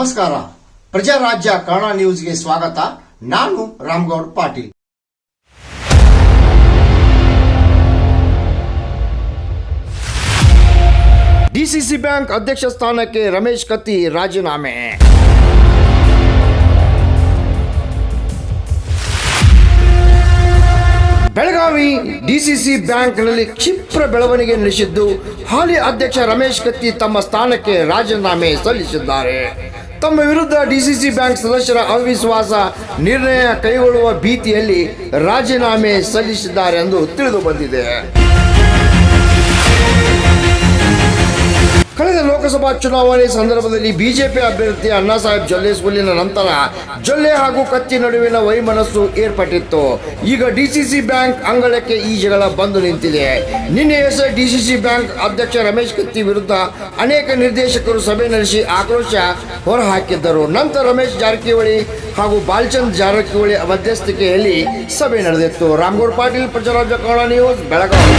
ನಮಸ್ಕಾರ. ಪ್ರಜಾರಾಜ್ಯ ಕನ್ನಡ ನ್ಯೂಸ್ಗೆ ಸ್ವಾಗತ. ನಾನು ರಾಮಗೌಡ ಪಾಟೀಲ್. ಡಿಸಿಸಿ ಬ್ಯಾಂಕ್ ಅಧ್ಯಕ್ಷ ಸ್ಥಾನಕ್ಕೆ ರಮೇಶ್ ಕತ್ತಿ ರಾಜೀನಾಮೆ. ಬೆಳಗಾವಿ ಡಿಸಿಸಿ ಬ್ಯಾಂಕ್ನಲ್ಲಿ ಕ್ಷಿಪ್ರ ಬೆಳವಣಿಗೆ ನಡೆಸಿದ್ದು ಹಾಲಿ ಅಧ್ಯಕ್ಷ ರಮೇಶ್ ಕತ್ತಿ ತಮ್ಮ ಸ್ಥಾನಕ್ಕೆ ರಾಜೀನಾಮೆ ಸಲ್ಲಿಸಿದ್ದಾರೆ. ತಮ್ಮ ವಿರುದ್ಧ ಡಿಸಿಸಿ ಬ್ಯಾಂಕ್ ಸದಸ್ಯರ ಅವಿಶ್ವಾಸ ನಿರ್ಣಯ ಕೈಗೊಳ್ಳುವ ಭೀತಿಯಲ್ಲಿ ರಾಜೀನಾಮೆ ಸಲ್ಲಿಸಿದ್ದಾರೆ ಎಂದು ತಿಳಿದು ಬಂದಿದೆ. ಕಳೆದ ಲೋಕಸಭಾ ಚುನಾವಣೆ ಸಂದರ್ಭದಲ್ಲಿ ಬಿಜೆಪಿ ಅಭ್ಯರ್ಥಿ ಅಣ್ಣಾಸಾಹೇಬ್ ಜೊಲ್ಲೆ ಸೋಲಿನ ನಂತರ ಜೊಲ್ಲೆ ಹಾಗೂ ಕತ್ತಿ ನಡುವಿನ ವೈಮನಸ್ಸು ಏರ್ಪಟ್ಟಿತ್ತು. ಈಗ ಡಿಸಿಸಿ ಬ್ಯಾಂಕ್ ಅಂಗಳಕ್ಕೆ ಈ ಜಗಳ ಬಂದು ನಿಂತಿದೆ. ನಿನ್ನೆ ಡಿಸಿಸಿ ಬ್ಯಾಂಕ್ ಅಧ್ಯಕ್ಷ ರಮೇಶ್ ಕತ್ತಿ ವಿರುದ್ಧ ಅನೇಕ ನಿರ್ದೇಶಕರು ಸಭೆ ನಡೆಸಿ ಆಕ್ರೋಶ ಹೊರಹಾಕಿದ್ದರು. ನಂತರ ರಮೇಶ್ ಜಾರಕಿಹೊಳಿ ಹಾಗೂ ಬಾಲಚಂದ್ರ ಜಾರಕಿಹೊಳಿ ಮಧ್ಯಸ್ಥಿಕೆಯಲ್ಲಿ ಸಭೆ ನಡೆದಿತ್ತು. ರಾಮಗೌಡ ಪಾಟೀಲ್, ಪ್ರಜಾರಾಜ್ಯ ಕನ್ನಡ ನ್ಯೂಸ್, ಬೆಳಗಾವಿ.